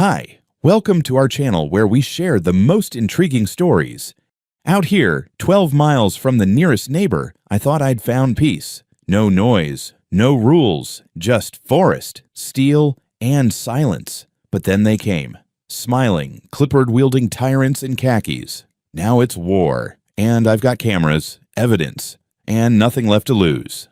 Hi, welcome to our channel where we share the most intriguing stories. Out here, 12 miles from the nearest neighbor, I thought I'd found peace. No noise, no rules, just forest, steel, and silence. But then they came. Smiling, clipboard-wielding tyrants in khakis. Now it's war, and I've got cameras, evidence, and nothing left to lose.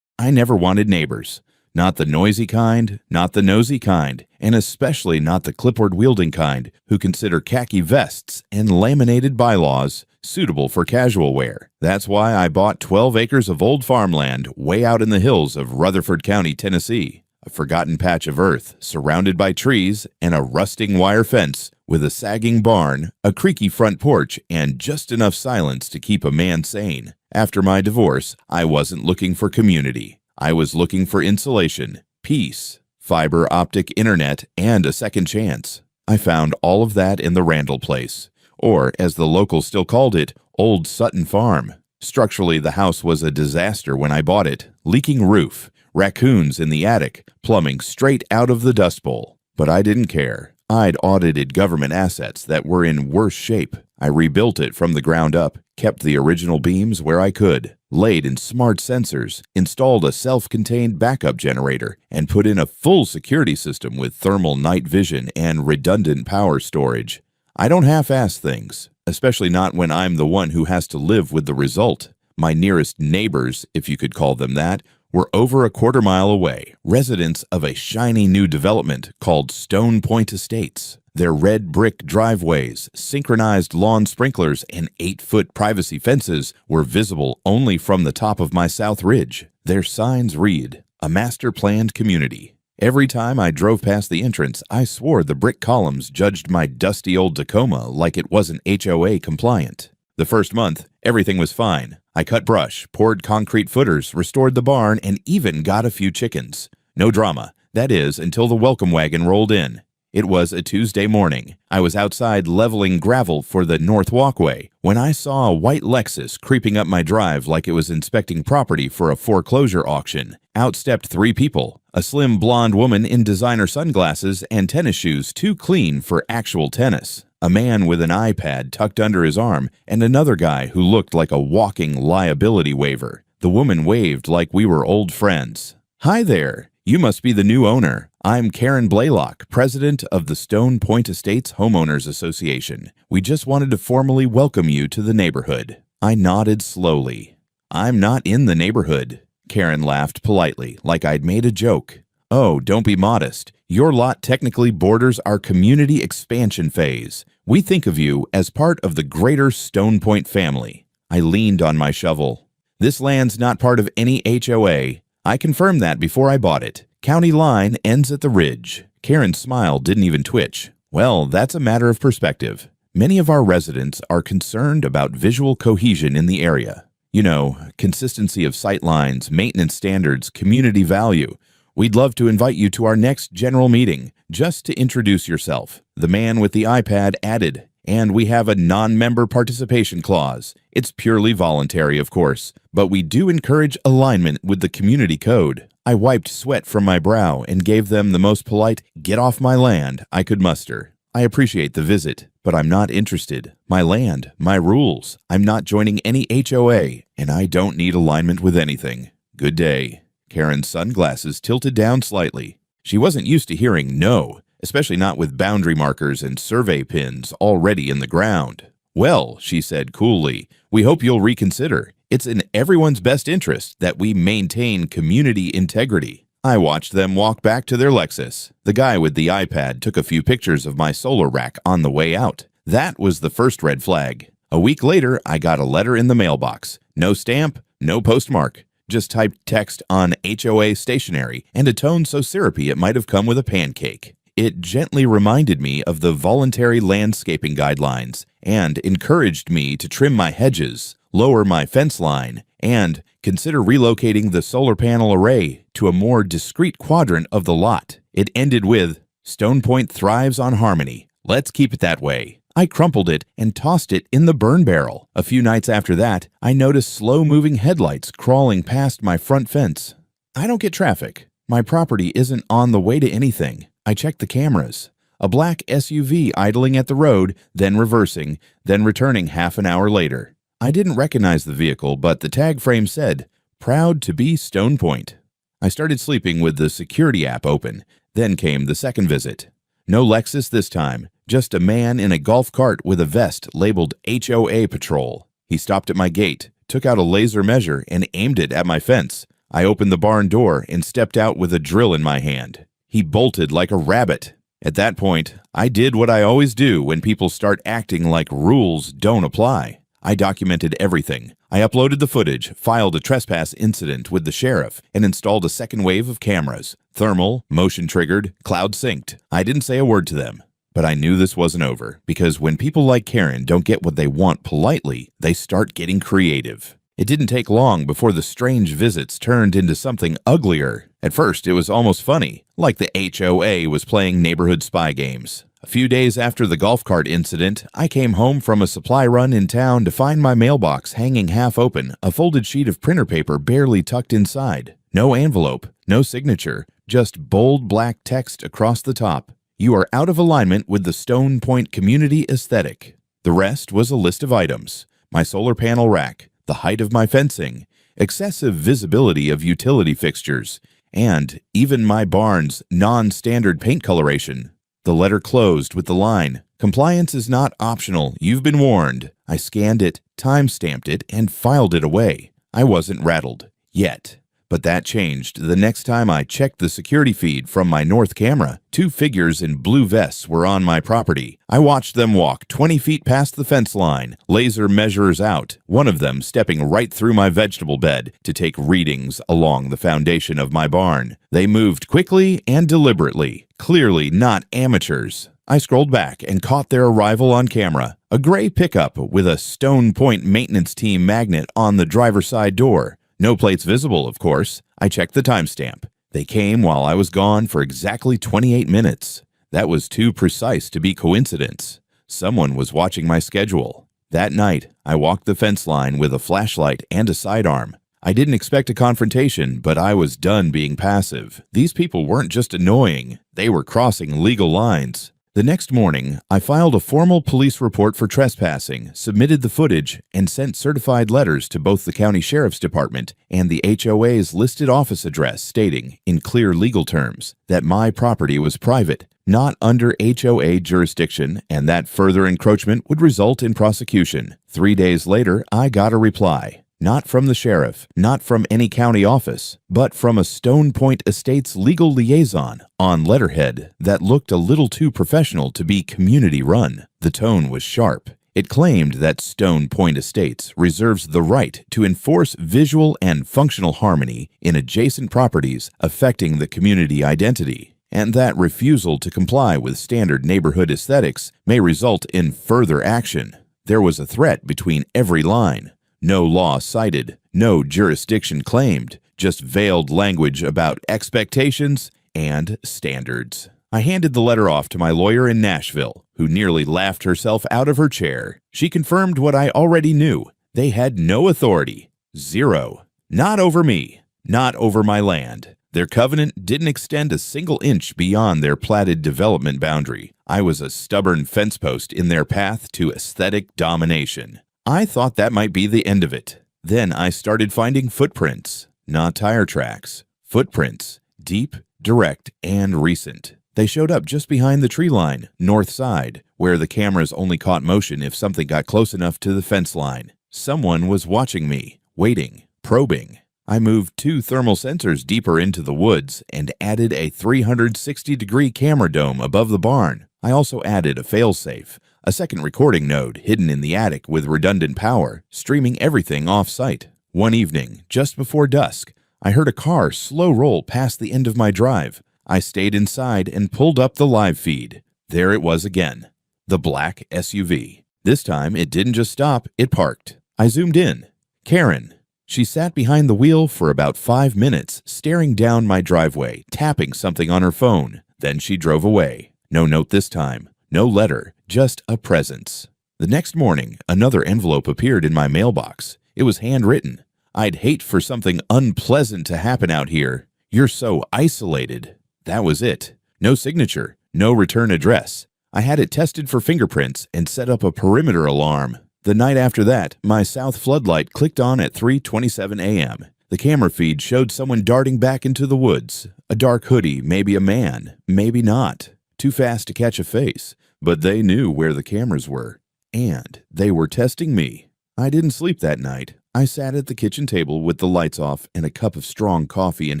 I never wanted neighbors. Not the noisy kind, not the nosy kind, and especially not the clipboard-wielding kind who consider khaki vests and laminated bylaws suitable for casual wear. That's why I bought 12 acres of old farmland way out in the hills of Rutherford County, Tennessee, a forgotten patch of earth surrounded by trees and a rusting wire fence with a sagging barn, a creaky front porch, and just enough silence to keep a man sane. After my divorce, I wasn't looking for community. I was looking for insulation, peace, fiber optic internet, and a second chance. I found all of that in the Randall place, or as the locals still called it, Old Sutton Farm. Structurally, the house was a disaster when I bought it. Leaking roof, raccoons in the attic, plumbing straight out of the Dust Bowl. But I didn't care. I'd audited government assets that were in worse shape. I rebuilt it from the ground up, kept the original beams where I could, laid in smart sensors, installed a self-contained backup generator, and put in a full security system with thermal night vision and redundant power storage. I don't half-ass things, especially not when I'm the one who has to live with the result. My nearest neighbors, if you could call them that, were over a quarter-mile away, residents of a shiny new development called Stone Point Estates. Their red brick driveways, synchronized lawn sprinklers, and 8-foot privacy fences were visible only from the top of my south ridge. Their signs read, "A master-planned community." Every time I drove past the entrance, I swore the brick columns judged my dusty old Tacoma like it wasn't HOA compliant. The first month, everything was fine. I cut brush, poured concrete footers, restored the barn, and even got a few chickens. No drama. That is, until the welcome wagon rolled in. It was a Tuesday morning. I was outside leveling gravel for the north walkway when I saw a white Lexus creeping up my drive like it was inspecting property for a foreclosure auction. Out stepped 3 people, a slim blonde woman in designer sunglasses and tennis shoes too clean for actual tennis, a man with an iPad tucked under his arm, and another guy who looked like a walking liability waiver. The woman waved like we were old friends. "Hi there. You must be the new owner. I'm Karen Blaylock, president of the Stone Point Estates Homeowners Association. We just wanted to formally welcome you to the neighborhood." I nodded slowly. "I'm not in the neighborhood." Karen laughed politely, like I'd made a joke. "Oh, don't be modest. Your lot technically borders our community expansion phase. We think of you as part of the greater Stone Point family." I leaned on my shovel. "This land's not part of any HOA. I confirmed that before I bought it. County line ends at the ridge." Karen's smile didn't even twitch. "Well, that's a matter of perspective. Many of our residents are concerned about visual cohesion in the area. You know, consistency of sightlines, maintenance standards, community value. We'd love to invite you to our next general meeting, just to introduce yourself." The man with the iPad added, "And we have a non-member participation clause. It's purely voluntary, of course, but we do encourage alignment with the community code." I wiped sweat from my brow and gave them the most polite "get off my land" I could muster. "I appreciate the visit, but I'm not interested. My land, my rules. I'm not joining any HOA, and I don't need alignment with anything. Good day." Karen's sunglasses tilted down slightly. She wasn't used to hearing no, especially not with boundary markers and survey pins already in the ground. "Well," she said coolly, "we hope you'll reconsider. It's in everyone's best interest that we maintain community integrity." I watched them walk back to their Lexus. The guy with the iPad took a few pictures of my solar rack on the way out. That was the first red flag. A week later, I got a letter in the mailbox. No stamp, no postmark. Just typed text on HOA stationery and a tone so syrupy it might have come with a pancake. It gently reminded me of the voluntary landscaping guidelines and encouraged me to trim my hedges, lower my fence line, and consider relocating the solar panel array to a more discreet quadrant of the lot. It ended with, "Stone Point thrives on harmony. Let's keep it that way." I crumpled it and tossed it in the burn barrel. A few nights after that, I noticed slow-moving headlights crawling past my front fence. I don't get traffic. My property isn't on the way to anything. I checked the cameras. A black SUV idling at the road, then reversing, then returning half an hour later. I didn't recognize the vehicle, but the tag frame said, "Proud to be Stone Point." I started sleeping with the security app open. Then came the second visit. No Lexus this time, just a man in a golf cart with a vest labeled HOA Patrol. He stopped at my gate, took out a laser measure, and aimed it at my fence. I opened the barn door and stepped out with a drill in my hand. He bolted like a rabbit. At that point, I did what I always do when people start acting like rules don't apply. I documented everything. I uploaded the footage, filed a trespass incident with the sheriff, and installed a second wave of cameras. Thermal, motion-triggered, cloud-synced. I didn't say a word to them. But I knew this wasn't over, because when people like Karen don't get what they want politely, they start getting creative. It didn't take long before the strange visits turned into something uglier. At first, it was almost funny, like the HOA was playing neighborhood spy games. A few days after the golf cart incident, I came home from a supply run in town to find my mailbox hanging half open, a folded sheet of printer paper barely tucked inside. No envelope, no signature, just bold black text across the top. "You are out of alignment with the Stone Point community aesthetic." The rest was a list of items: my solar panel rack, the height of my fencing, excessive visibility of utility fixtures, and even my barn's non-standard paint coloration. The letter closed with the line, "Compliance is not optional. You've been warned." I scanned it, time-stamped it, and filed it away. I wasn't rattled. Yet. But that changed the next time I checked the security feed from my north camera. Two figures in blue vests were on my property. I watched them walk 20 feet past the fence line, laser measures out, one of them stepping right through my vegetable bed to take readings along the foundation of my barn. They moved quickly and deliberately, clearly not amateurs. I scrolled back and caught their arrival on camera. A gray pickup with a Stone Point maintenance team magnet on the driver's side door. No plates visible, of course. I checked the timestamp. They came while I was gone for exactly 28 minutes. That was too precise to be coincidence. Someone was watching my schedule. That night, I walked the fence line with a flashlight and a sidearm. I didn't expect a confrontation, but I was done being passive. These people weren't just annoying. They were crossing legal lines. The next morning, I filed a formal police report for trespassing, submitted the footage, and sent certified letters to both the county sheriff's department and the HOA's listed office address stating, in clear legal terms, that my property was private, not under HOA jurisdiction, and that further encroachment would result in prosecution. 3 days later, I got a reply. Not from the sheriff, not from any county office, but from a Stone Point Estates legal liaison on letterhead that looked a little too professional to be community-run. The tone was sharp. It claimed that Stone Point Estates reserves the right to enforce visual and functional harmony in adjacent properties affecting the community identity, and that refusal to comply with standard neighborhood aesthetics may result in further action. There was a threat between every line. No law cited, no jurisdiction claimed, just veiled language about expectations and standards. I handed the letter off to my lawyer in Nashville, who nearly laughed herself out of her chair. She confirmed what I already knew. They had no authority. Zero. Not over me. Not over my land. Their covenant didn't extend a single inch beyond their platted development boundary. I was a stubborn fence post in their path to aesthetic domination. I thought that might be the end of it. Then I started finding footprints, not tire tracks. Footprints, deep, direct, and recent. They showed up just behind the tree line, north side, where the cameras only caught motion if something got close enough to the fence line. Someone was watching me, waiting, probing. I moved 2 thermal sensors deeper into the woods and added a 360-degree camera dome above the barn. I also added a failsafe, a second recording node hidden in the attic with redundant power, streaming everything off-site. One evening, just before dusk, I heard a car slow roll past the end of my drive. I stayed inside and pulled up the live feed. There it was again, the black SUV. This time, it didn't just stop, it parked. I zoomed in. Karen. She sat behind the wheel for about 5 minutes, staring down my driveway, tapping something on her phone. Then she drove away. No note this time. No letter, just a presence. The next morning, another envelope appeared in my mailbox. It was handwritten. I'd hate for something unpleasant to happen out here. You're so isolated. That was it. No signature, no return address. I had it tested for fingerprints and set up a perimeter alarm. The night after that, my south floodlight clicked on at 3:27 a.m. The camera feed showed someone darting back into the woods. A dark hoodie, maybe a man, maybe not. Too fast to catch a face, but they knew where the cameras were. And they were testing me. I didn't sleep that night. I sat at the kitchen table with the lights off and a cup of strong coffee in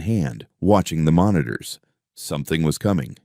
hand, watching the monitors. Something was coming.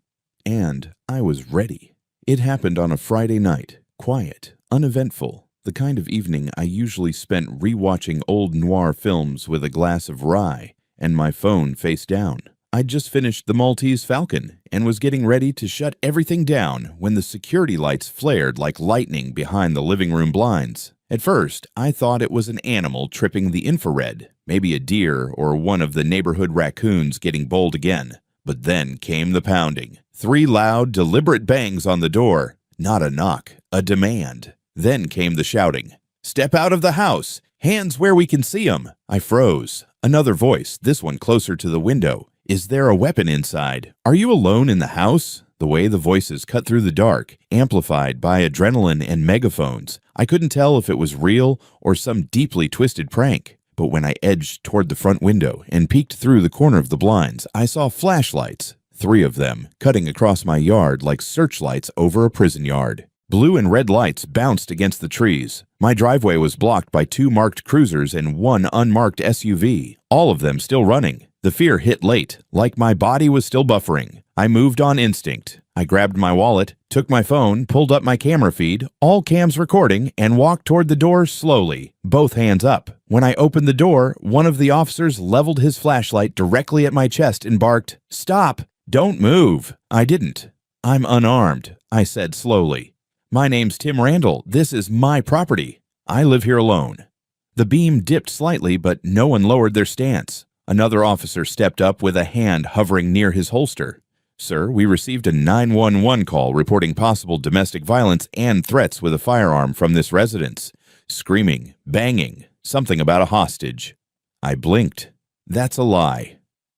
And I was ready. It happened on a Friday night, quiet, uneventful, the kind of evening I usually spent rewatching old noir films with a glass of rye and my phone face down. I'd just finished The Maltese Falcon and was getting ready to shut everything down when the security lights flared like lightning behind the living room blinds. At first, I thought it was an animal tripping the infrared, maybe a deer or one of the neighborhood raccoons getting bold again. But then came the pounding. 3 loud, deliberate bangs on the door. Not a knock, a demand. Then came the shouting. "Step out of the house! Hands where we can see 'em!" I froze. Another voice, this one closer to the window. "Is there a weapon inside? Are you alone in the house?" The way the voices cut through the dark, amplified by adrenaline and megaphones, I couldn't tell if it was real or some deeply twisted prank. But when I edged toward the front window and peeked through the corner of the blinds, I saw flashlights, 3 of them, cutting across my yard like searchlights over a prison yard. Blue and red lights bounced against the trees. My driveway was blocked by 2 marked cruisers and 1 unmarked SUV, all of them still running. The fear hit late, like my body was still buffering. I moved on instinct. I grabbed my wallet, took my phone, pulled up my camera feed, all cams recording, and walked toward the door slowly, both hands up. When I opened the door, one of the officers leveled his flashlight directly at my chest and barked, "Stop! Don't move!" I didn't. "I'm unarmed," I said slowly. "My name's Tim Randall. This is my property. I live here alone." The beam dipped slightly, but no one lowered their stance. Another officer stepped up with a hand hovering near his holster. "Sir, we received a 911 call reporting possible domestic violence and threats with a firearm from this residence. Screaming, banging, something about a hostage." I blinked. "That's a lie.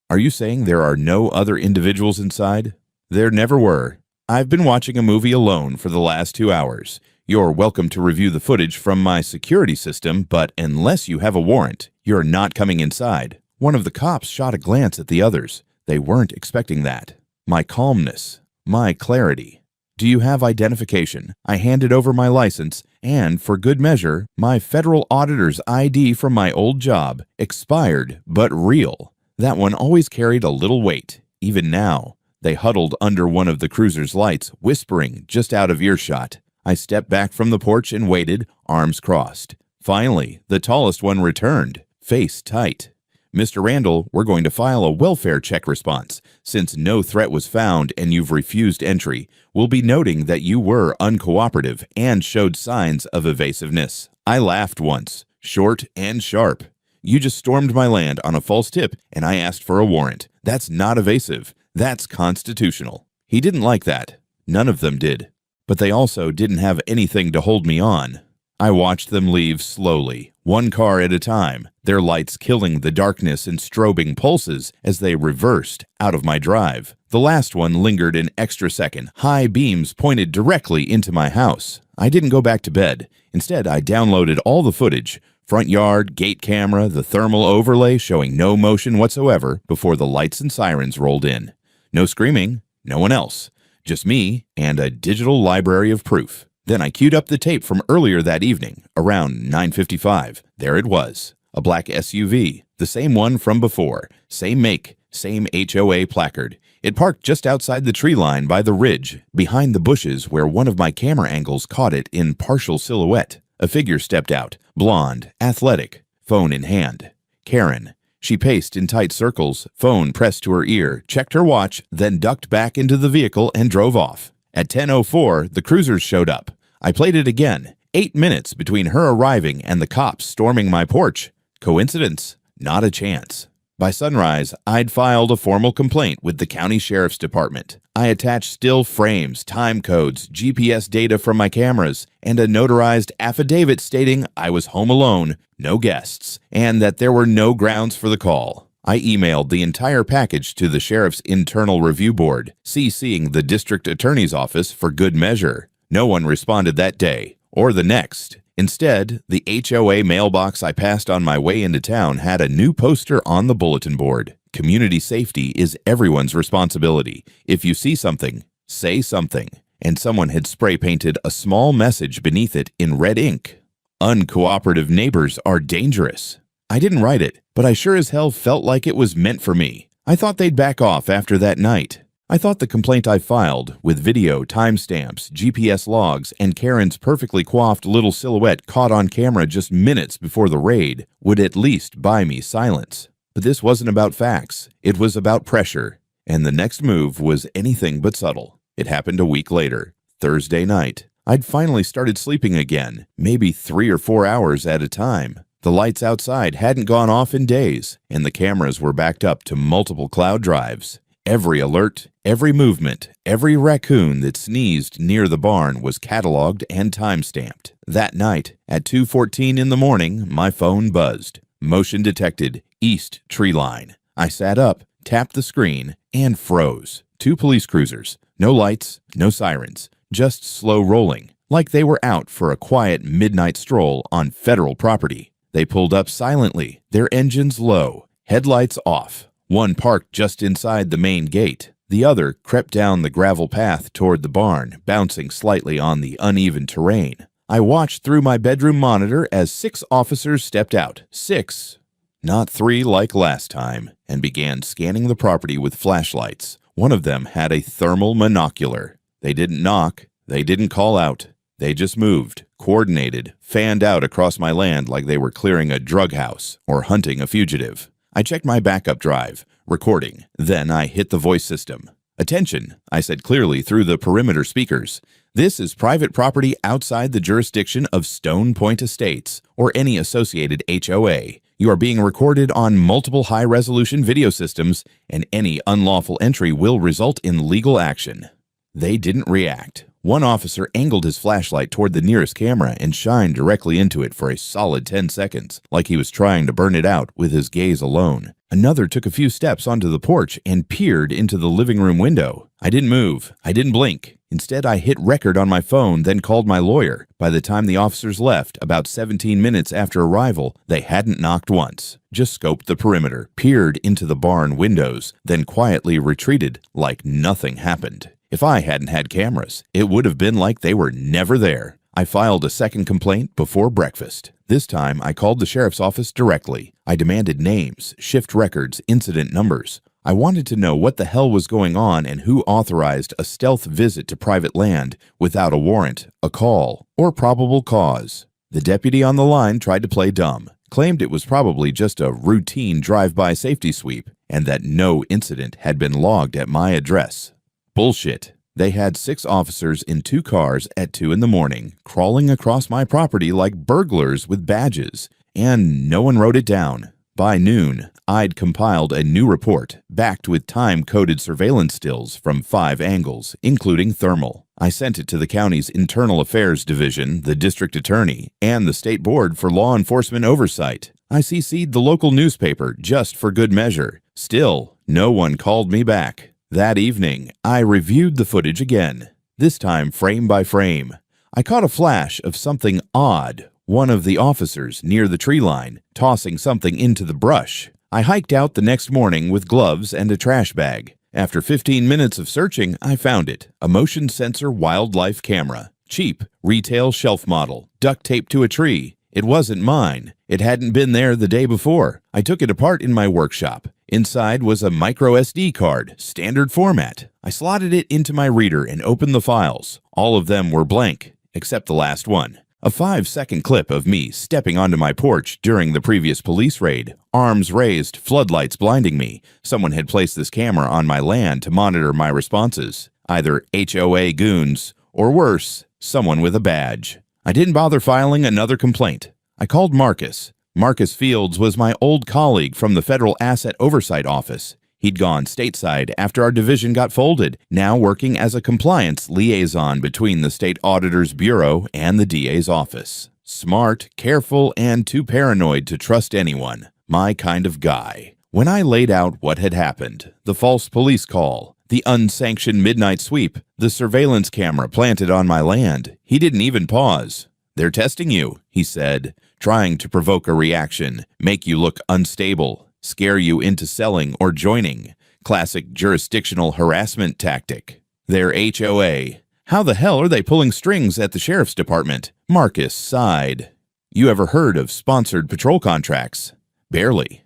Are you saying there are no other individuals inside?" "There never were. I've been watching a movie alone for the last 2 hours. You're welcome to review the footage from my security system, but unless you have a warrant, you're not coming inside." One of the cops shot a glance at the others. They weren't expecting that. My calmness, my clarity. "Do you have identification?" I handed over my license and, for good measure, my federal auditor's ID from my old job, expired but real. That one always carried a little weight, even now. They huddled under one of the cruiser's lights, whispering just out of earshot. I stepped back from the porch and waited, arms crossed. Finally, the tallest one returned, face tight. "Mr. Randall, we're going to file a welfare check response. Since no threat was found and you've refused entry, we'll be noting that you were uncooperative and showed signs of evasiveness." I laughed once, short and sharp. "You just stormed my land on a false tip and I asked for a warrant. That's not evasive. That's constitutional." He didn't like that. None of them did. But they also didn't have anything to hold me on. I watched them leave slowly, 1 car at a time, their lights killing the darkness and strobing pulses as they reversed out of my drive. The last one lingered an extra second. High beams pointed directly into my house. I didn't go back to bed. Instead, I downloaded all the footage, front yard, gate camera, the thermal overlay showing no motion whatsoever before the lights and sirens rolled in. No screaming, no one else. Just me and a digital library of proof. Then I queued up the tape from earlier that evening, around 9:55. There it was, a black SUV, the same one from before, same make, same HOA placard. It parked just outside the tree line by the ridge, behind the bushes where one of my camera angles caught it in partial silhouette. A figure stepped out, blonde, athletic, phone in hand. Karen. She paced in tight circles, phone pressed to her ear, checked her watch, then ducked back into the vehicle and drove off. At 10:04, the cruisers showed up. I played it again. 8 minutes between her arriving and the cops storming my porch. Coincidence? Not a chance. By sunrise, I'd filed a formal complaint with the county sheriff's department. I attached still frames, time codes, GPS data from my cameras, and a notarized affidavit stating I was home alone, no guests, and that there were no grounds for the call. I emailed the entire package to the sheriff's internal review board, CCing the district attorney's office for good measure. No one responded that day, or the next. Instead, the HOA mailbox I passed on my way into town had a new poster on the bulletin board. Community safety is everyone's responsibility. If you see something, say something. And someone had spray painted a small message beneath it in red ink. Uncooperative neighbors are dangerous. I didn't write it, but I sure as hell felt like it was meant for me. I thought they'd back off after that night. I thought the complaint I filed, with video, timestamps, GPS logs, and Karen's perfectly coiffed little silhouette caught on camera just minutes before the raid, would at least buy me silence. But this wasn't about facts. It was about pressure. And the next move was anything but subtle. It happened a week later, Thursday night. I'd finally started sleeping again, maybe 3 or 4 hours at a time. The lights outside hadn't gone off in days, and the cameras were backed up to multiple cloud drives. Every alert, every movement, every raccoon that sneezed near the barn was cataloged and time-stamped. That night, at 2:14 in the morning, my phone buzzed. Motion detected, east tree line. I sat up, tapped the screen, and froze. 2 police cruisers. No lights, no sirens, just slow rolling, like they were out for a quiet midnight stroll on federal property. They pulled up silently, their engines low, headlights off. One parked just inside the main gate. The other crept down the gravel path toward the barn, bouncing slightly on the uneven terrain. I watched through my bedroom monitor as 6 officers stepped out. 6, not 3 like last time, and began scanning the property with flashlights. One of them had a thermal monocular. They didn't knock. They didn't call out. They just moved, coordinated, fanned out across my land like they were clearing a drug house or hunting a fugitive. I checked my backup drive, recording. Then I hit the voice system. "Attention," I said clearly through the perimeter speakers. "This is private property outside the jurisdiction of Stone Point Estates or any associated HOA. You are being recorded on multiple high-resolution video systems, and any unlawful entry will result in legal action." They didn't react. One officer angled his flashlight toward the nearest camera and shined directly into it for a solid 10 seconds, like he was trying to burn it out with his gaze alone. Another took a few steps onto the porch and peered into the living room window. I didn't move. I didn't blink. Instead, I hit record on my phone, then called my lawyer. By the time the officers left, about 17 minutes after arrival, they hadn't knocked once. Just scoped the perimeter, peered into the barn windows, then quietly retreated like nothing happened. If I hadn't had cameras, it would have been like they were never there. I filed a second complaint before breakfast. This time, I called the sheriff's office directly. I demanded names, shift records, incident numbers. I wanted to know what the hell was going on and who authorized a stealth visit to private land without a warrant, a call, or probable cause. The deputy on the line tried to play dumb, claimed it was probably just a routine drive-by safety sweep, and that no incident had been logged at my address. Bullshit. They had 6 officers in 2 cars at 2 in the morning, crawling across my property like burglars with badges, and no one wrote it down. By noon, I'd compiled a new report, backed with time-coded surveillance stills from 5 angles, including thermal. I sent it to the county's Internal Affairs Division, the district attorney, and the State Board for Law Enforcement Oversight. I CC'd the local newspaper just for good measure. Still, no one called me back. That evening, I reviewed the footage again, this time frame by frame. I caught a flash of something odd, one of the officers near the tree line, tossing something into the brush. I hiked out the next morning with gloves and a trash bag. After 15 minutes of searching, I found it, a motion sensor wildlife camera. Cheap, retail shelf model, duct taped to a tree. It wasn't mine. It hadn't been there the day before. I took it apart in my workshop. Inside was a micro SD card, standard format. I slotted it into my reader and opened the files. All of them were blank, except the last one. A 5-second clip of me stepping onto my porch during the previous police raid. Arms raised, floodlights blinding me. Someone had placed this camera on my land to monitor my responses. Either HOA goons, or worse, someone with a badge. I didn't bother filing another complaint. I called Marcus. Marcus Fields was my old colleague from the Federal Asset Oversight Office. He'd gone stateside after our division got folded, now working as a compliance liaison between the State Auditor's Bureau and the DA's office. Smart, careful, and too paranoid to trust anyone. My kind of guy. When I laid out what had happened, the false police call, the unsanctioned midnight sweep, the surveillance camera planted on my land, he didn't even pause. "They're testing you," he said, trying to provoke a reaction, make you look unstable, scare you into selling or joining. Classic jurisdictional harassment tactic. Their HOA. How the hell are they pulling strings at the sheriff's department? Marcus sighed. You ever heard of sponsored patrol contracts? Barely.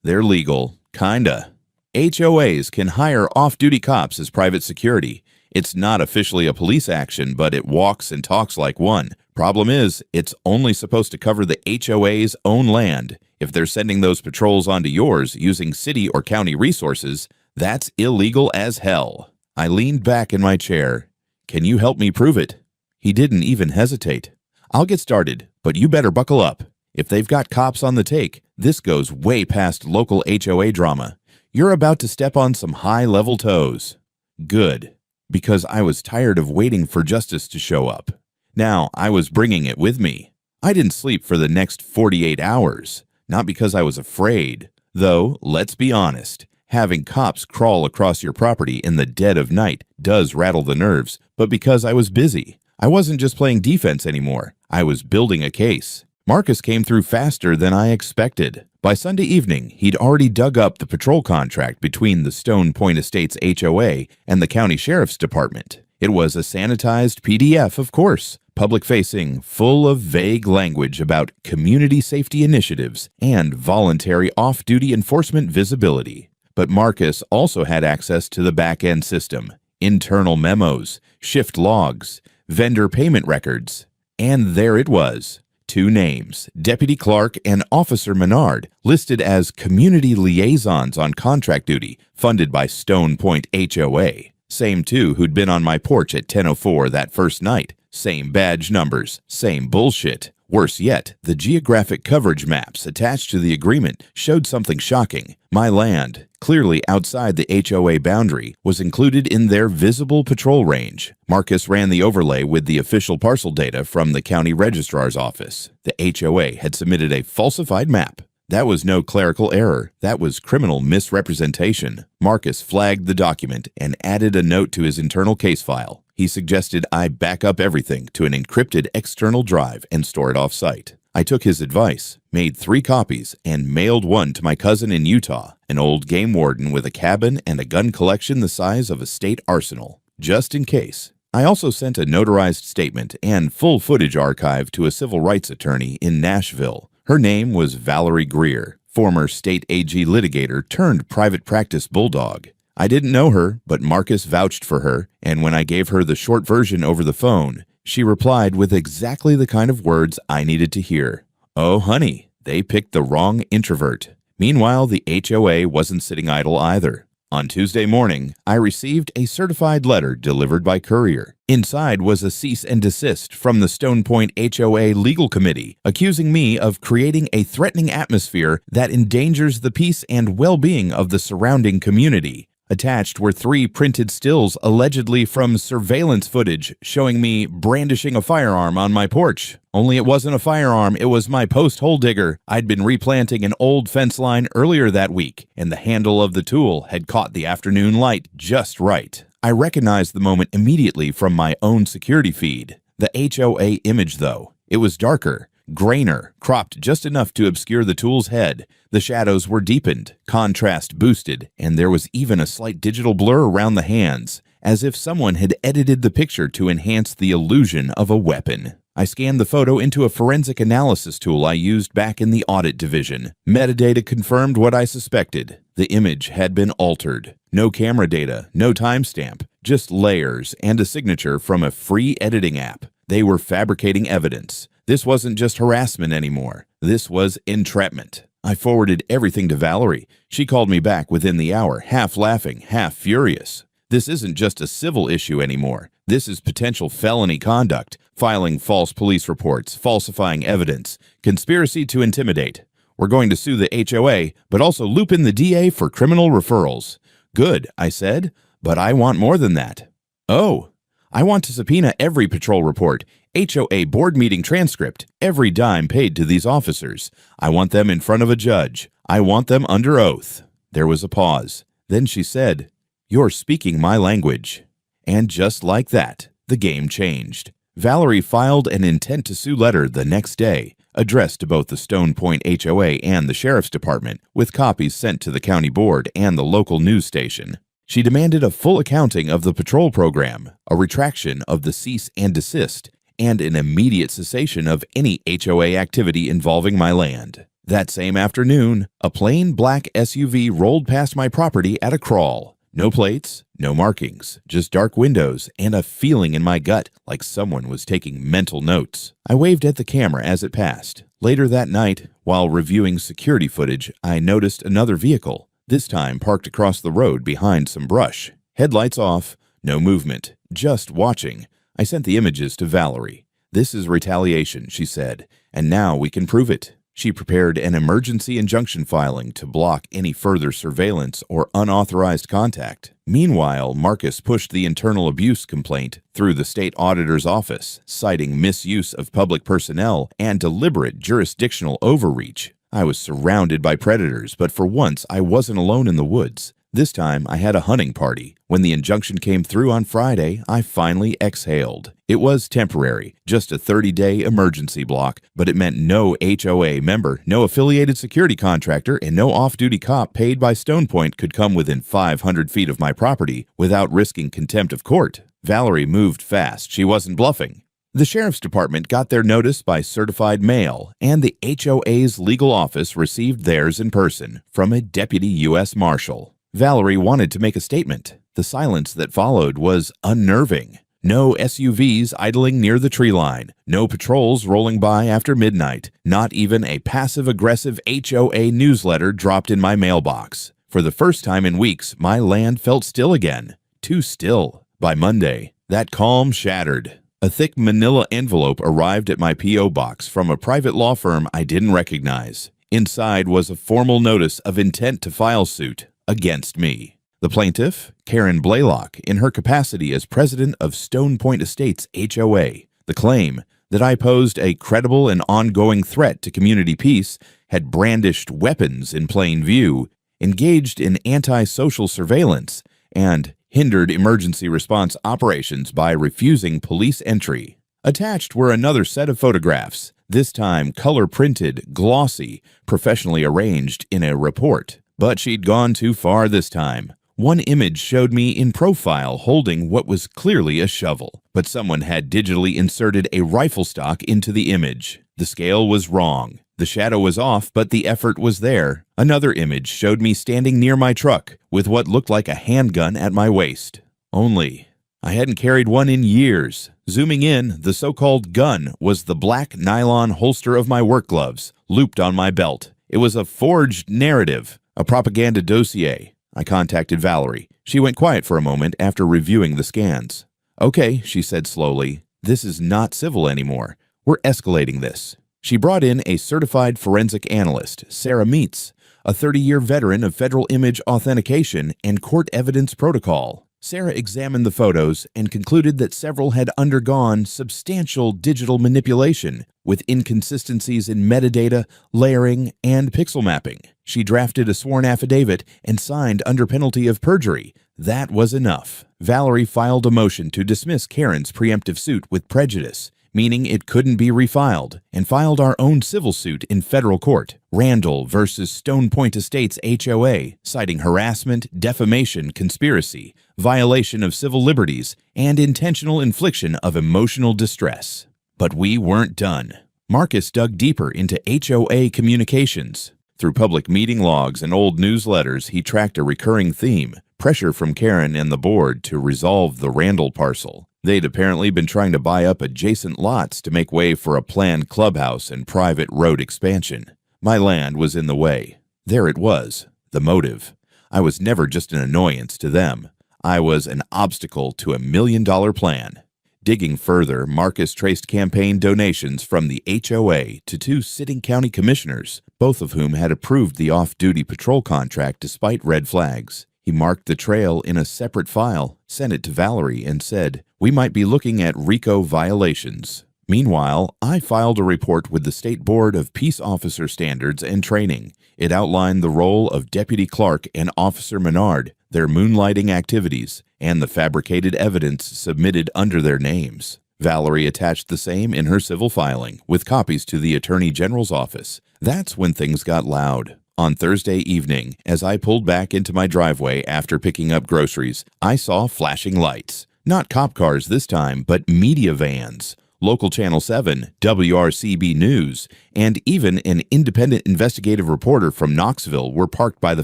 They're legal. Kinda. HOAs can hire off-duty cops as private security. It's not officially a police action, but it walks and talks like one. Problem is, it's only supposed to cover the HOA's own land. If they're sending those patrols onto yours using city or county resources, that's illegal as hell. I leaned back in my chair. Can you help me prove it? He didn't even hesitate. I'll get started, but you better buckle up. If they've got cops on the take, this goes way past local HOA drama. You're about to step on some high-level toes. Good, because I was tired of waiting for justice to show up. Now, I was bringing it with me. I didn't sleep for the next 48 hours, not because I was afraid. Though, let's be honest, having cops crawl across your property in the dead of night does rattle the nerves, but because I was busy. I wasn't just playing defense anymore. I was building a case. Marcus came through faster than I expected. By Sunday evening, he'd already dug up the patrol contract between the Stone Point Estates HOA and the county sheriff's department. It was a sanitized PDF, of course, public-facing, full of vague language about community safety initiatives and voluntary off-duty enforcement visibility. But Marcus also had access to the back-end system, internal memos, shift logs, vendor payment records. And there it was. Two names, Deputy Clark and Officer Menard, listed as community liaisons on contract duty, funded by Stone Point HOA. Same two who'd been on my porch at 10:04 that first night. Same badge numbers, same bullshit. Worse yet, the geographic coverage maps attached to the agreement showed something shocking. My land, clearly outside the HOA boundary, was included in their visible patrol range. Marcus ran the overlay with the official parcel data from the county registrar's office. The HOA had submitted a falsified map. That was no clerical error. That was criminal misrepresentation. Marcus flagged the document and added a note to his internal case file. He suggested I back up everything to an encrypted external drive and store it off-site. I took his advice, made 3 copies, and mailed one to my cousin in Utah, an old game warden with a cabin and a gun collection the size of a state arsenal, just in case. I also sent a notarized statement and full footage archive to a civil rights attorney in Nashville. Her name was Valerie Greer, former state AG litigator turned private practice bulldog. I didn't know her, but Marcus vouched for her, and when I gave her the short version over the phone, she replied with exactly the kind of words I needed to hear. Oh, honey, they picked the wrong introvert. Meanwhile, the HOA wasn't sitting idle either. On Tuesday morning, I received a certified letter delivered by courier. Inside was a cease and desist from the Stone Point HOA Legal Committee, accusing me of creating a threatening atmosphere that endangers the peace and well-being of the surrounding community. Attached were 3 printed stills allegedly from surveillance footage showing me brandishing a firearm on my porch. Only it wasn't a firearm, it was my post hole digger. I'd been replanting an old fence line earlier that week, and the handle of the tool had caught the afternoon light just right. I recognized the moment immediately from my own security feed. The HOA image, though, it was darker, grainer, cropped just enough to obscure the tool's head. The shadows were deepened, contrast boosted, and there was even a slight digital blur around the hands, as if someone had edited the picture to enhance the illusion of a weapon. I scanned the photo into a forensic analysis tool I used back in the audit division. Metadata confirmed what I suspected. The image had been altered. No camera data, no timestamp, just layers and a signature from a free editing app. They were fabricating evidence. This wasn't just harassment anymore. This was entrapment. I forwarded everything to Valerie. She called me back within the hour, half laughing, half furious. This isn't just a civil issue anymore. This is potential felony conduct, filing false police reports, falsifying evidence, conspiracy to intimidate. We're going to sue the HOA, but also loop in the DA for criminal referrals. Good, I said, but I want more than that. Oh, I want to subpoena every patrol report, HOA board meeting transcript, every dime paid to these officers. I want them in front of a judge. I want them under oath. There was a pause. Then she said, "You're speaking my language." And just like that, the game changed. Valerie filed an intent to sue letter the next day, addressed to both the Stone Point HOA and the Sheriff's Department, with copies sent to the county board and the local news station. She demanded a full accounting of the patrol program, a retraction of the cease and desist, and an immediate cessation of any HOA activity involving my land. That same afternoon, a plain black SUV rolled past my property at a crawl. No plates, no markings, just dark windows and a feeling in my gut like someone was taking mental notes. I waved at the camera as it passed. Later that night, while reviewing security footage, I noticed another vehicle, this time parked across the road behind some brush. Headlights off, no movement, just watching. I sent the images to Valerie. "This is retaliation," she said, "and now we can prove it." She prepared an emergency injunction filing to block any further surveillance or unauthorized contact. Meanwhile, Marcus pushed the internal abuse complaint through the state auditor's office, citing misuse of public personnel and deliberate jurisdictional overreach. I was surrounded by predators, but for once I wasn't alone in the woods. This time, I had a hunting party. When the injunction came through on Friday, I finally exhaled. It was temporary, just a 30-day emergency block, but it meant no HOA member, no affiliated security contractor, and no off-duty cop paid by Stone Point could come within 500 feet of my property without risking contempt of court. Valerie moved fast. She wasn't bluffing. The Sheriff's Department got their notice by certified mail, and the HOA's legal office received theirs in person from a deputy U.S. Marshal. Valerie wanted to make a statement. The silence that followed was unnerving. No SUVs idling near the tree line, no patrols rolling by after midnight, not even a passive-aggressive HOA newsletter dropped in my mailbox. For the first time in weeks, my land felt still again. Too still. By Monday, that calm shattered. A thick manila envelope arrived at my P.O. box from a private law firm I didn't recognize. Inside was a formal notice of intent to file suit against me. The plaintiff, Karen Blaylock, in her capacity as president of Stone Point Estates HOA. The claim that I posed a credible and ongoing threat to community peace, had brandished weapons in plain view, engaged in anti-social surveillance, and hindered emergency response operations by refusing police entry. Attached were another set of photographs, this time color-printed, glossy, professionally arranged in a report. But she'd gone too far this time. One image showed me in profile holding what was clearly a shovel, but someone had digitally inserted a rifle stock into the image. The scale was wrong. The shadow was off, but the effort was there. Another image showed me standing near my truck with what looked like a handgun at my waist. Only, I hadn't carried one in years. Zooming in, the so-called gun was the black nylon holster of my work gloves, looped on my belt. It was a forged narrative. A propaganda dossier. I contacted Valerie. She went quiet for a moment after reviewing the scans. "Okay," she said slowly, "this is not civil anymore. We're escalating this." She brought in a certified forensic analyst, Sarah Meets, a 30-year veteran of federal image authentication and court evidence protocol. Sarah examined the photos and concluded that several had undergone substantial digital manipulation, with inconsistencies in metadata, layering, and pixel mapping. She drafted a sworn affidavit and signed under penalty of perjury. That was enough. Valerie filed a motion to dismiss Karen's preemptive suit with prejudice, meaning it couldn't be refiled, and filed our own civil suit in federal court, Randall versus Stone Point Estates HOA, citing harassment, defamation, conspiracy, violation of civil liberties, and intentional infliction of emotional distress. But we weren't done. Marcus dug deeper into HOA communications. Through public meeting logs and old newsletters, he tracked a recurring theme: pressure from Karen and the board to resolve the Randall parcel. They'd apparently been trying to buy up adjacent lots to make way for a planned clubhouse and private road expansion. My land was in the way. There it was, the motive. I was never just an annoyance to them. I was an obstacle to a $1 million plan. Digging further, Marcus traced campaign donations from the HOA to 2 sitting county commissioners, both of whom had approved the off-duty patrol contract despite red flags. He marked the trail in a separate file, sent it to Valerie, and said, "We might be looking at RICO violations." Meanwhile, I filed a report with the State Board of Peace Officer Standards and Training. It outlined the role of Deputy Clark and Officer Menard, their moonlighting activities, and the fabricated evidence submitted under their names. Valerie attached the same in her civil filing, with copies to the Attorney General's office. That's when things got loud. On Thursday evening, as I pulled back into my driveway after picking up groceries, I saw flashing lights. Not cop cars this time, but media vans. Local Channel 7, WRCB News, and even an independent investigative reporter from Knoxville were parked by the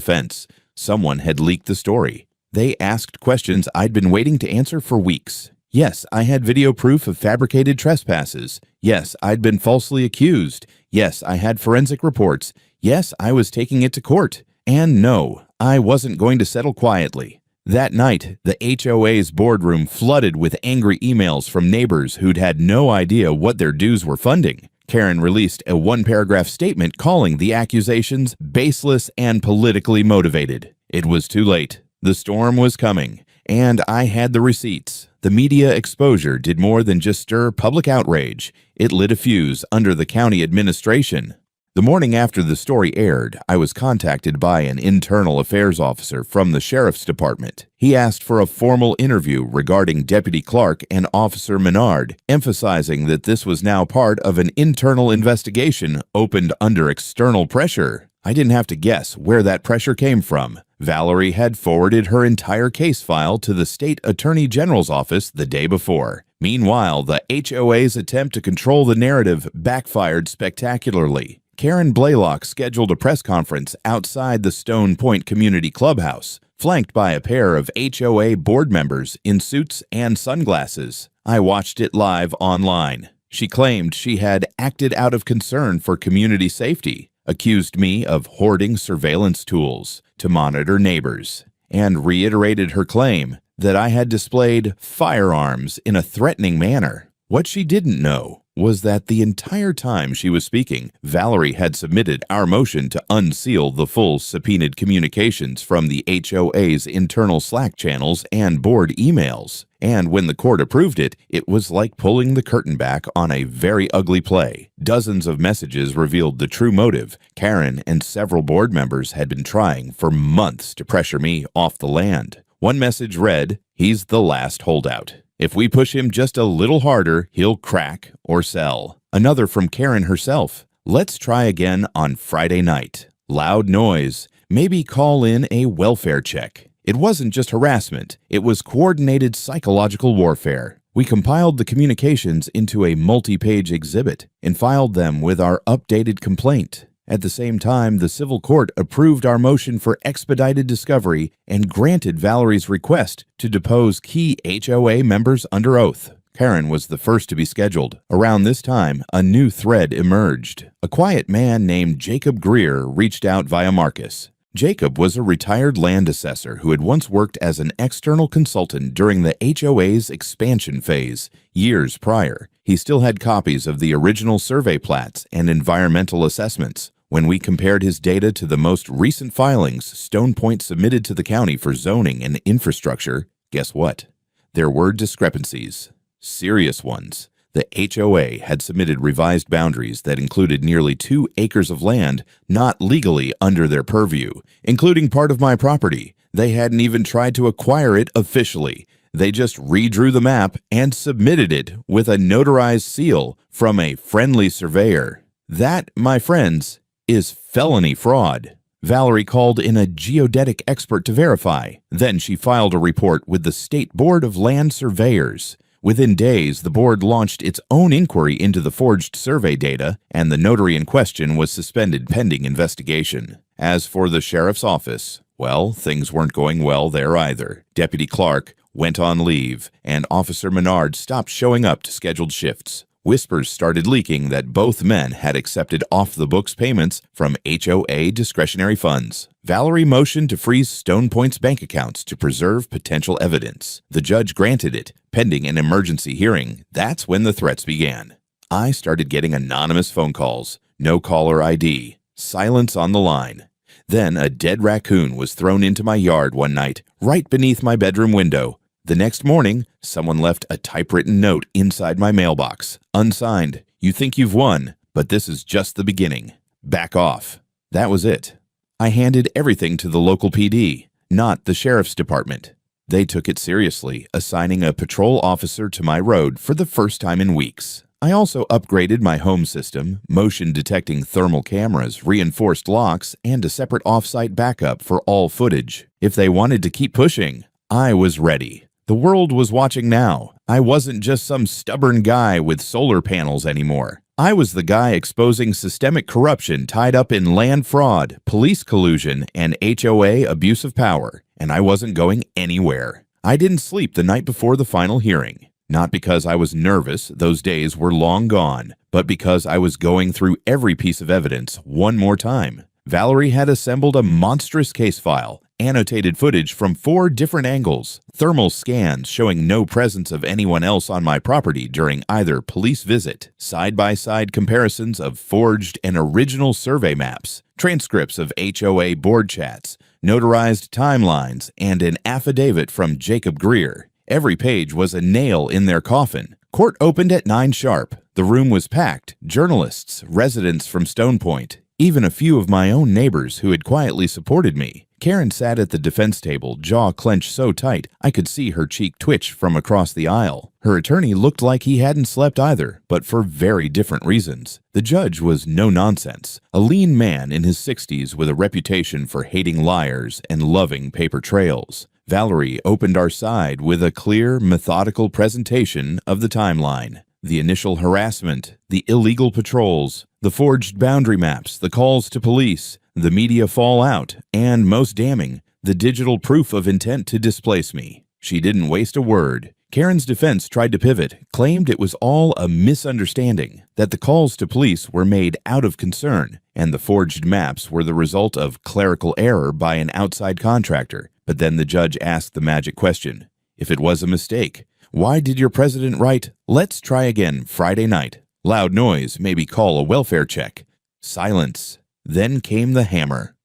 fence. Someone had leaked the story. They asked questions I'd been waiting to answer for weeks. Yes, I had video proof of fabricated trespasses. Yes, I'd been falsely accused. Yes, I had forensic reports. Yes, I was taking it to court. And no, I wasn't going to settle quietly. That night, the HOA's boardroom flooded with angry emails from neighbors who'd had no idea what their dues were funding. Karen released a one-paragraph statement calling the accusations baseless and politically motivated. It was too late. The storm was coming, and I had the receipts. The media exposure did more than just stir public outrage. It lit a fuse under the county administration. The morning after the story aired, I was contacted by an internal affairs officer from the sheriff's department. He asked for a formal interview regarding Deputy Clark and Officer Menard, emphasizing that this was now part of an internal investigation opened under external pressure. I didn't have to guess where that pressure came from. Valerie had forwarded her entire case file to the state attorney general's office the day before. Meanwhile, the HOA's attempt to control the narrative backfired spectacularly. Karen Blaylock scheduled a press conference outside the Stone Point Community Clubhouse, flanked by a pair of HOA board members in suits and sunglasses. I watched it live online. She claimed she had acted out of concern for community safety, accused me of hoarding surveillance tools to monitor neighbors, and reiterated her claim that I had displayed firearms in a threatening manner. What she didn't know was that the entire time she was speaking, Valerie had submitted our motion to unseal the full subpoenaed communications from the HOA's internal Slack channels and board emails. And when the court approved it, it was like pulling the curtain back on a very ugly play. Dozens of messages revealed the true motive. Karen and several board members had been trying for months to pressure me off the land. One message read, "He's the last holdout. If we push him just a little harder, he'll crack or sell." Another from Karen herself. "Let's try again on Friday night. Loud noise. Maybe call in a welfare check." It wasn't just harassment. It was coordinated psychological warfare. We compiled the communications into a multi-page exhibit and filed them with our updated complaint. At the same time, the civil court approved our motion for expedited discovery and granted Valerie's request to depose key HOA members under oath. Karen was the first to be scheduled. Around this time, a new thread emerged. A quiet man named Jacob Greer reached out via Marcus. Jacob was a retired land assessor who had once worked as an external consultant during the HOA's expansion phase. Years prior, he still had copies of the original survey plats and environmental assessments. When we compared his data to the most recent filings Stone Point submitted to the county for zoning and infrastructure, guess what? There were discrepancies. Serious ones. The HOA had submitted revised boundaries that included nearly 2 acres of land not legally under their purview, including part of my property. They hadn't even tried to acquire it officially. They just redrew the map and submitted it with a notarized seal from a friendly surveyor. That, my friends, is felony fraud. Valerie called in a geodetic expert to verify. Then she filed a report with the State Board of Land Surveyors. Within days, the board launched its own inquiry into the forged survey data, and the notary in question was suspended pending investigation. As for the sheriff's office, well, things weren't going well there either. Deputy Clark went on leave, and Officer Menard stopped showing up to scheduled shifts. Whispers started leaking that both men had accepted off-the-books payments from HOA discretionary funds. Valerie motioned to freeze Stone Point's bank accounts to preserve potential evidence. The judge granted it, pending an emergency hearing. That's when the threats began. I started getting anonymous phone calls, no caller ID, silence on the line. Then a dead raccoon was thrown into my yard one night, right beneath my bedroom window. The next morning, someone left a typewritten note inside my mailbox. Unsigned. You think you've won, but this is just the beginning. Back off. That was it. I handed everything to the local PD, not the sheriff's department. They took it seriously, assigning a patrol officer to my road for the first time in weeks. I also upgraded my home system, motion-detecting thermal cameras, reinforced locks, and a separate off-site backup for all footage. If they wanted to keep pushing, I was ready. The world was watching now. I wasn't just some stubborn guy with solar panels anymore. I was the guy exposing systemic corruption tied up in land fraud, police collusion, and HOA abuse of power, and I wasn't going anywhere. I didn't sleep the night before the final hearing. Not because I was nervous, those days were long gone, but because I was going through every piece of evidence one more time. Valerie had assembled a monstrous case file, annotated footage from 4 different angles, thermal scans showing no presence of anyone else on my property during either police visit, side-by-side comparisons of forged and original survey maps, transcripts of HOA board chats, notarized timelines, and an affidavit from Jacob Greer. Every page was a nail in their coffin. Court opened at 9 sharp. The room was packed. Journalists, residents from Stone Point, even a few of my own neighbors who had quietly supported me. Karen sat at the defense table, jaw clenched so tight I could see her cheek twitch from across the aisle. Her attorney looked like he hadn't slept either, but for very different reasons. The judge was no nonsense, a lean man in his 60s with a reputation for hating liars and loving paper trails. Valerie opened our side with a clear, methodical presentation of the timeline. The initial harassment, the illegal patrols, the forged boundary maps, the calls to police, the media fallout, and, most damning, the digital proof of intent to displace me. She didn't waste a word. Karen's defense tried to pivot, claimed it was all a misunderstanding, that the calls to police were made out of concern, and the forged maps were the result of clerical error by an outside contractor. But then the judge asked the magic question. If it was a mistake, why did your president write, "Let's try again Friday night"? Loud noise, maybe call a welfare check. Silence. Then came the hammer.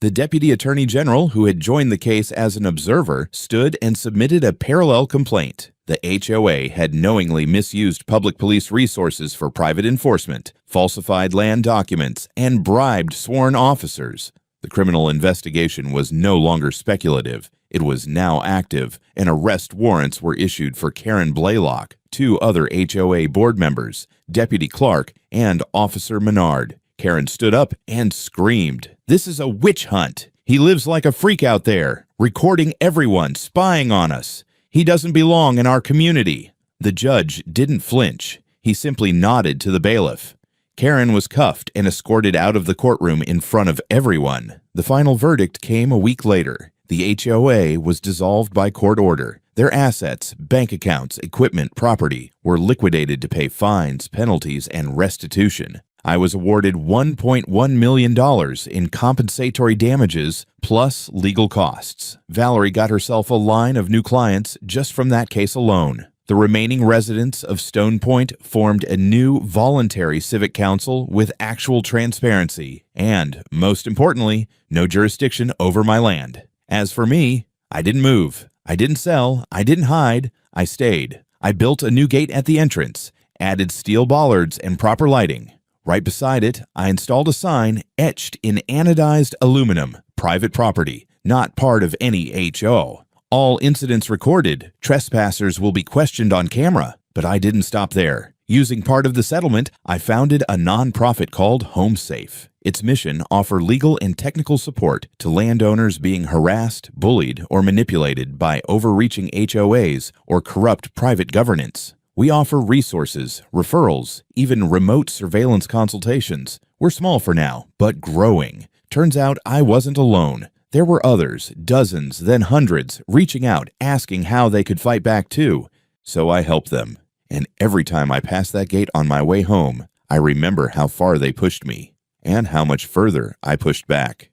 The Deputy Attorney General, who had joined the case as an observer, stood and submitted a parallel complaint. The HOA had knowingly misused public police resources for private enforcement, falsified land documents, and bribed sworn officers. The criminal investigation was no longer speculative. It was now active, and arrest warrants were issued for Karen Blaylock, 2 other HOA board members, Deputy Clark, and Officer Menard. Karen stood up and screamed, "This is a witch hunt. He lives like a freak out there, recording everyone, spying on us. He doesn't belong in our community." The judge didn't flinch. He simply nodded to the bailiff. Karen was cuffed and escorted out of the courtroom in front of everyone. The final verdict came a week later. The HOA was dissolved by court order. Their assets, bank accounts, equipment, property were liquidated to pay fines, penalties, and restitution. I was awarded $1.1 million in compensatory damages plus legal costs. Valerie got herself a line of new clients just from that case alone. The remaining residents of Stone Point formed a new voluntary civic council with actual transparency and, most importantly, no jurisdiction over my land. As for me, I didn't move. I didn't sell. I didn't hide. I stayed. I built a new gate at the entrance, added steel bollards and proper lighting. Right beside it, I installed a sign etched in anodized aluminum, "Private property, not part of any HO. All incidents recorded. Trespassers will be questioned on camera." But I didn't stop there. Using part of the settlement, I founded a nonprofit called Home Safe. Its mission: offer legal and technical support to landowners being harassed, bullied, or manipulated by overreaching HOAs or corrupt private governance. We offer resources, referrals, even remote surveillance consultations. We're small for now, but growing. Turns out I wasn't alone. There were others, dozens, then hundreds, reaching out, asking how they could fight back too. So I helped them. And every time I pass that gate on my way home, I remember how far they pushed me and how much further I pushed back.